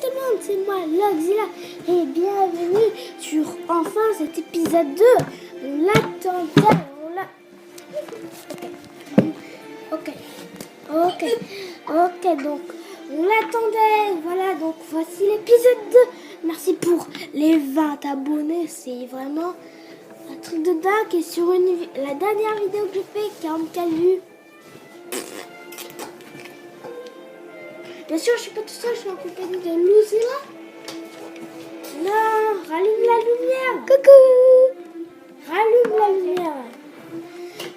tout le monde, c'est moi, Loxila, et bienvenue sur enfin cet épisode 2. On l'attendait, Ok, donc on l'attendait, voilà, donc voici l'épisode 2. Merci pour les 20 abonnés, c'est vraiment un truc de dingue. Et sur la dernière vidéo que j'ai fait, 44 vues. Bien sûr, je suis pas tout seul, je suis en compagnie de Loxila. Non, rallume la lumière. Coucou. Rallume la lumière.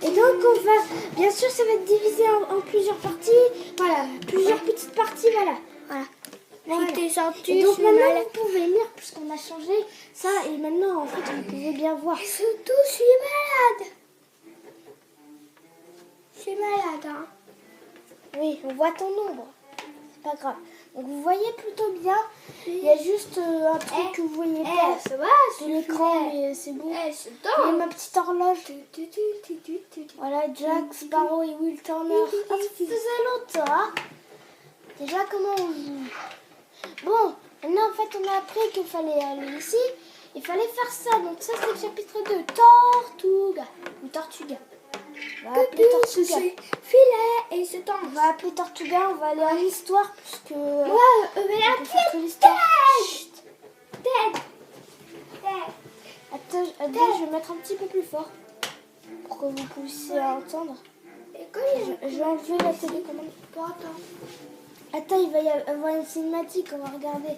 Et donc on va, bien sûr, ça va être divisé en plusieurs parties. Voilà, plusieurs petites parties, voilà. Et donc maintenant vous pouvez lire puisqu'on a changé ça et maintenant en fait vous pouvez bien voir. Et surtout, je suis malade. Je suis malade, hein. Oui, on voit ton ombre. C'est pas grave. Donc vous voyez plutôt bien. Il y a juste un truc que vous voyez pas Ça va, sur l'écran, mais c'est bon. c'est Et ma petite horloge. Voilà, Jack, Sparrow et Will Turner. Ah, ça faisait longtemps. Hein. Déjà, comment on joue? Bon, maintenant en fait on a appris qu'il fallait aller ici. Il fallait faire ça. Donc ça c'est le chapitre 2. Tortuga. Ou Tortuga. On va appeler Tortuga. Filet et ce temps. On va appeler Tortuga. On va aller à l'histoire puisque... Ouais, on va l'appeler l'histoire. Ted. Attends, je vais mettre un petit peu plus fort pour que vous puissiez entendre. Et quand Je vais enlever la télécommande. Bon, attends. Attends, il va y avoir une cinématique, on va regarder.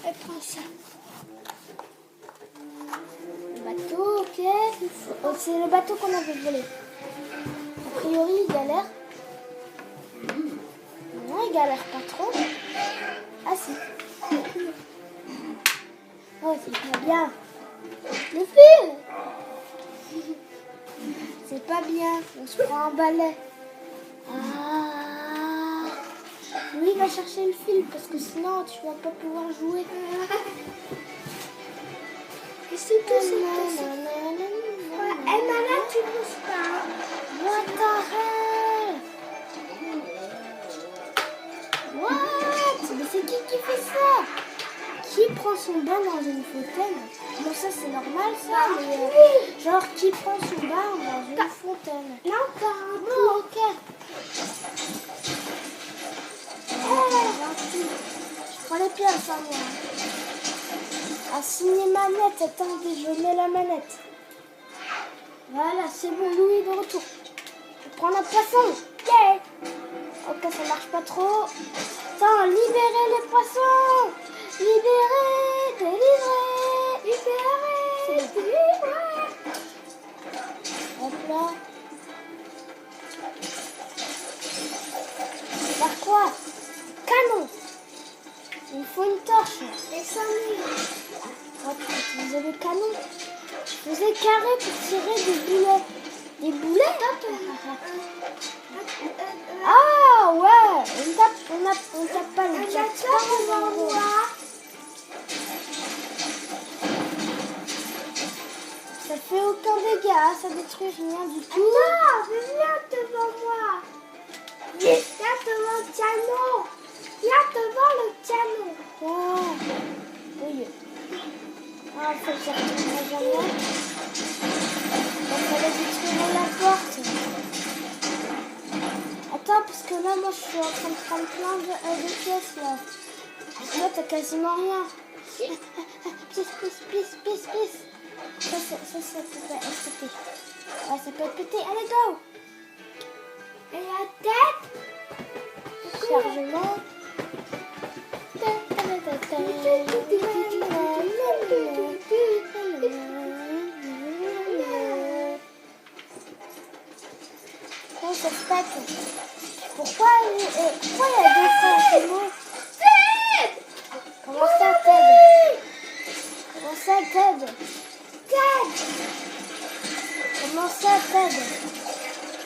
Elle prend ça. Le bateau, ok. Oh, c'est le bateau qu'on avait volé. A priori, il galère. Non, il galère pas trop. Ah si. Oh, c'est pas bien. Le fil. C'est pas bien. On se prend un balai. Ah. Lui, il va chercher le fil parce que sinon, tu vas pas pouvoir jouer. Et c'est tout, c'est tout. Et maintenant, tu bouges pas. What the hell? What? Mais c'est qui fait ça? Qui prend son bain dans une fontaine? Bon, ça c'est normal ça, mais genre qui prend son bain dans une fontaine? Là, encore un peu. Oh, ok. Je prends les pièces, hein, moi. Ah, signer manette. Attendez, je mets la manette. Voilà, c'est bon, Louis est de retour. Je prends la poisson. Yeah. Ok, ça marche pas trop. Attends, libérez les poissons. Libérez, délivrez. Libéré, délivré. Hop là. Faire quoi? Canon. Il faut une torche. Et ça m'est. On va utiliser le canon. Faisais carré pour tirer des boulets. Des boulets? Ah ouais. On tape pas le Jack Sparrow. Ça fait aucun dégât, ça détruit rien du tout. Attends, viens devant moi. Viens devant le canon. Viens devant le canon. Oh. Oui. Ah, faut que je retourne jamais. Il fallait détruire la porte. Attends, parce que là, moi, je suis en train de prendre plein de pièces, là. Toi, t'as quasiment rien. Pisse. Ça peut être pété. Ouais, ça peut être pété. Allez, go! Et la tête. Chargement. Oh, ça se passe. Pourquoi il y a deux frères jumeaux? Comment ça, Ted? Comment ça, Ted? Comment ça, Ted?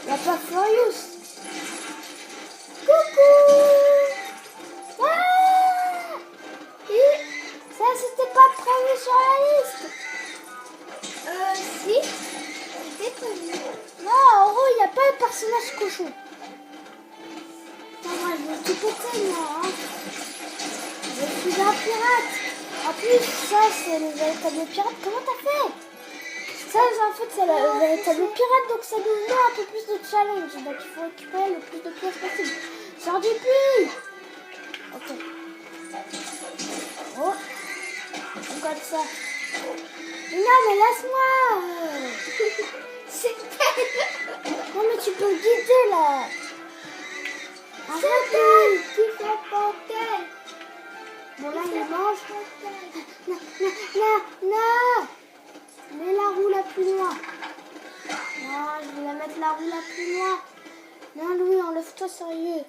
Il n'y a pas Furious. Coucou. pirates. En plus, ça, c'est le véritable pirate. Comment t'as fait? Ça, en fait, c'est le véritable pirate, donc ça nous met un peu plus de challenge. Donc, il faut récupérer le plus de pièces possible. Sors du puits. Ok. Oh. Regarde ça. Mais non, mais laisse-moi. Non, mais tu peux le guider, là. Arrête. Tu fais porter. Bon, là, il mange. Non, non, non, non. Mets la roue la plus loin. Non, je vais la mettre la roue la plus loin. Non, Louis, enlève-toi sérieux.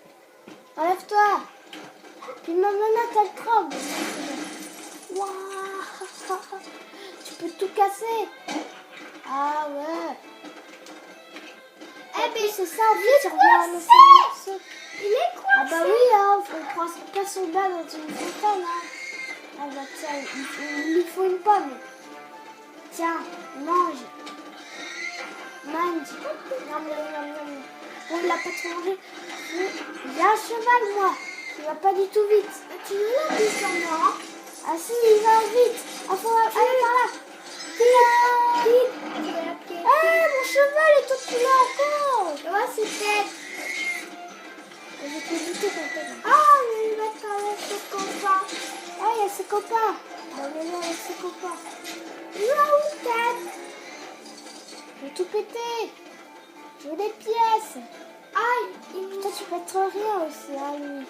Enlève-toi. Puis ma manette, elle tremble. Waouh. Tu peux tout casser. Ah ouais. Eh ben, C'est ça, en fait, tu reviens à nos morceaux. il est quoi? Ah bah oui, hein, faut prendre son bas dans une fontaine. Hein. Ah bah tiens, il lui faut une pomme. Tiens, mange. Mange. Non, non, non, non. Bon, il a pas trop mangé. J'ai un cheval, moi, qui va pas du tout vite. Tu veux la bise en moi? Ah si, il va vite. Ah, faut aller par là. Vite. Mon cheval, et toi, tu l'as encore. Ouais, c'est peut-être. Je vais te buter quand même. Ah, mais il va travailler ses copains. Ah, il y a ses copains. Bon, mais là, avec ses copains. Il va où, tête? Je vais tout péter. Je veux des pièces. Aïe, Toi, tu pètes rien aussi, hein, lui.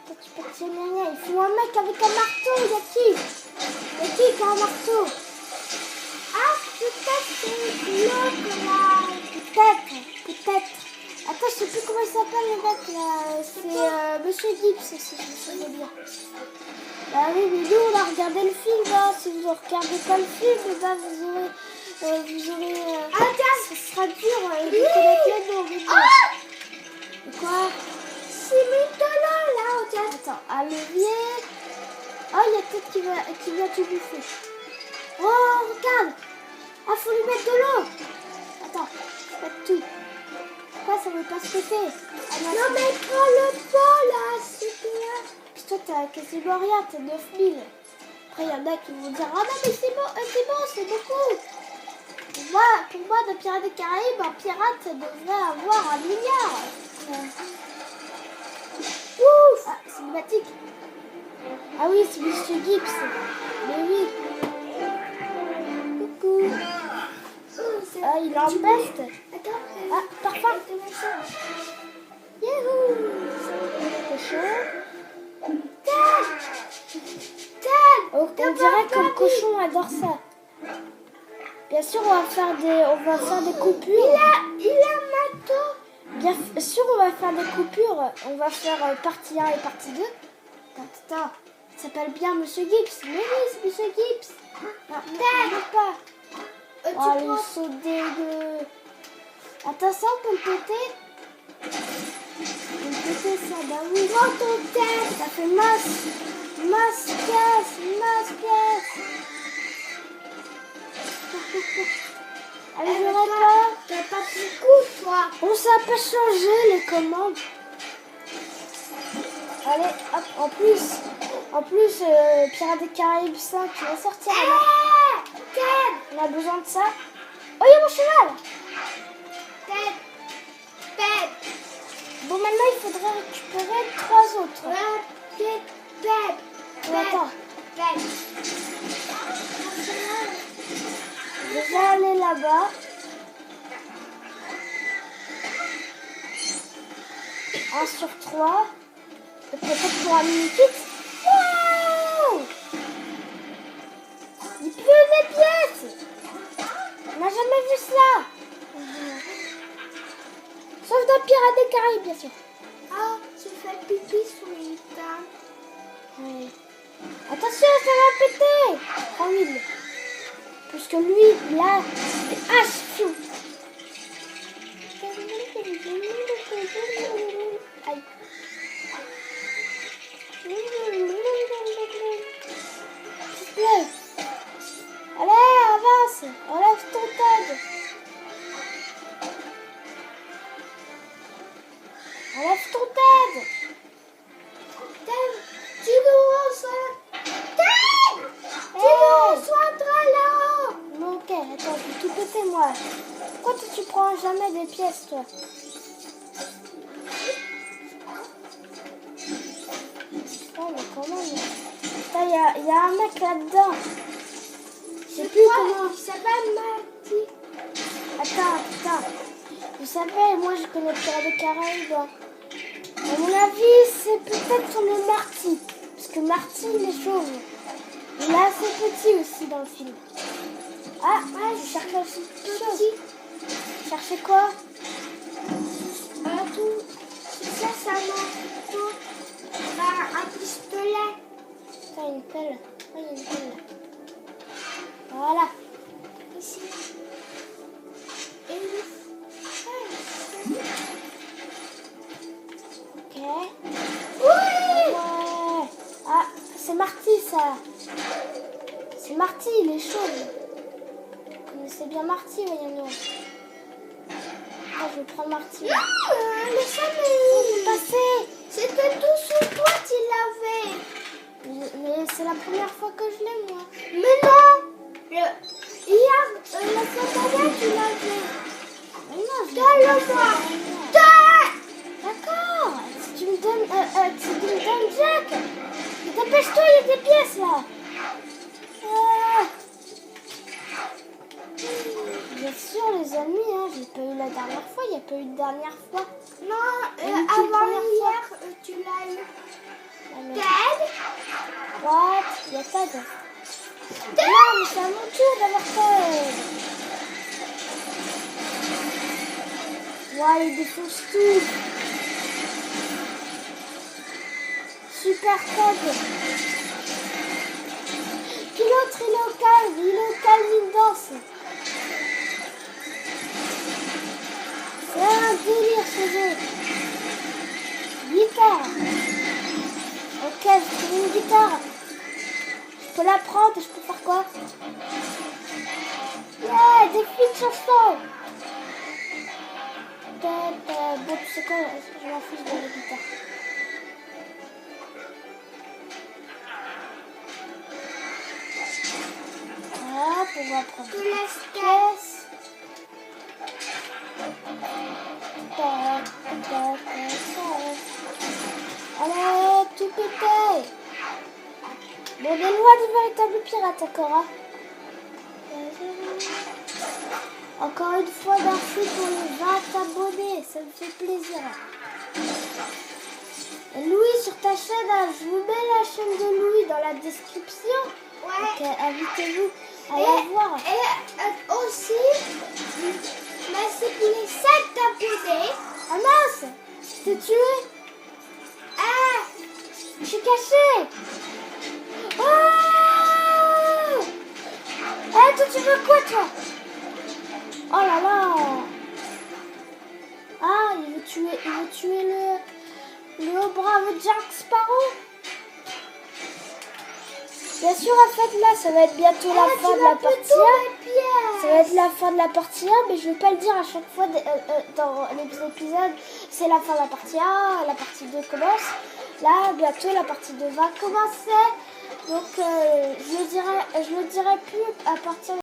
Toi, tu pètes jamais rien. Il faut un mec avec un marteau. Il y a qui? Il y a qui a un marteau? Ah, peut-être c'est l'autre là. Peut-être. Attends, je sais plus comment il s'appelle, le mec, là. C'est Monsieur Gibbs, si je me souviens bien. Bah oui, mais nous, on a regardé le film, hein. Si vous ne regardez pas le film, eh ben, vous aurez... Ah, tiens, ce sera dur de connaître les noms. Mais bon. ah, Quoi? c'est Mitola là, on dirait. Attends, un levier. Oh, il y a peut-être qui va tout bouffer. Oh, regarde. Ah, faut lui mettre de l'eau. Attends, je pète tout. Pourquoi ça veut pas se péter? Ah, Non, mais prends le pot là, c'est bien. Puis toi, t'as quasiment rien, t'as 9000. Après, il y en a qui vont dire, ah non, mais c'est bon, c'est beaucoup. Pour moi, de Pirates des Caraïbes, un pirate devrait avoir 1 milliard. Ouf! Ah, c'est cinématique. Ah oui, c'est Monsieur Gibbs. Mais oui. Coucou. Ah, il est en peste. Attends. Ah, parfum. Youhou! Cochon. Oh, on dirait que le cochon adore ça. Bien sûr, on va faire des coupures. Il a un marteau. Bien sûr, on va faire des coupures. On va faire partie 1 et partie 2. Attends, il s'appelle bien Monsieur Gibbs. Mais oui, c'est Monsieur Gibbs. Non, pas. Oh, ils sont dégueux. Attends, ça, on peut le péter. On peut péter ça, bah oui. Prends ton tête. Ça fait masse pièce. Allez, je répare. T'as pas beaucoup, toi. Bon, ça n'a pas changé les commandes. Allez, hop, en plus, Pirates des Caraïbes 5 qui va sortir. On a besoin de ça. Oh, il y a mon cheval. Tête. Bon, maintenant, il faudrait récupérer 3 autres. Tête. Attends, Tête. déjà aller là-bas. Un sur 3. Peut-être pour un mini-kit. Wow! Il pleut des pièces. On n'a jamais vu ça. Sauf dans Pirates des Caraïbes, bien sûr. Ah, tu fais pipi sur une table. Oui. Attention, ça va péter. Prends l'huile. Puisque lui, là, c'est H. Aïe. S'il te plaît. Allez, avance. Enlève ton tag. Enlève ton tag. Tu nous rends ça la Ouais. Pourquoi tu prends jamais des pièces, toi? Oh, mais quand même. Il y a un mec là-dedans. Je sais plus comment. Il s'appelle Marty. Attends. Vous savez, moi je connais Pirates des Caraïbes. À mon avis, c'est peut-être son nom Marty. Parce que Marty, il est chauve. Il est assez petit aussi dans le film. Ah, ouais, je cherchais aussi quelque chose. Cherchez quoi? Tout. Ça, ça marteau. Un pistolet. Ça, une pelle. Oui, une pelle. Voilà. Ici. Et le... Ok. Oui! Ouais. Ah, c'est Marty, ça. C'est Marty, il est chaud. Vous connaissez bien Marty, voyons-nous. Ah, je vais prendre Marty. Non, le soleil. Passé. C'était tout sur toi, tu l'avais. Mais c'est la première fois que je l'ai, moi. Mais non. Hier, le soleil, tu l'avais. Mais non, je l'ai Donne-le-moi. D'accord. Si tu me donnes Jack. Mais dépêche-toi, il y a des pièces, là. Ah. Bien sûr, les amis, hein, j'ai pas eu la dernière fois. Il n'y a pas eu de dernière fois. Non, Une avant première hier, tu l'as eu. Ah, mais- Ted? What? Il y a pas de... Non, mais c'est à mon tour d'avoir Ted. Ouais, il défonce tout. Super Ted. Puis l'autre, il est au calme, il danse. C'est un délire ce jeu. Guitare. Ok, j'ai trouvé une guitare. Je peux la prendre et je peux faire quoi? Yeah, des petites chansons. Bon, tu sais quoi, je m'en fiche de la guitare. Hop, on va prendre Tu laisses Ted. pièce. Allez, tout pété. Bon, des lois du véritable pirate, encore. Hein. Encore une fois, merci pour les 20 abonnés. Ça me fait plaisir. Et Louis, sur ta chaîne, hein, je vous mets la chaîne de Louis dans la description. Ouais. Donc, invitez-vous à la voir. Et aussi, merci pour les 7 abonnés. Ah mince, je t'ai tué. Ah, Je suis cachée. Oh, toi, tu veux quoi, toi? Oh là là. Ah, il veut tuer le haut brave Jack Sparrow. Bien sûr, en fait, là, ça va être bientôt la fin de la partie 1. Ça va être la fin de la partie 1, mais je vais pas le dire à chaque fois dans les épisodes. C'est la fin de la partie 1, la partie 2 commence. Là, bientôt, la partie 2 va commencer. Donc, je le dirai plus à partir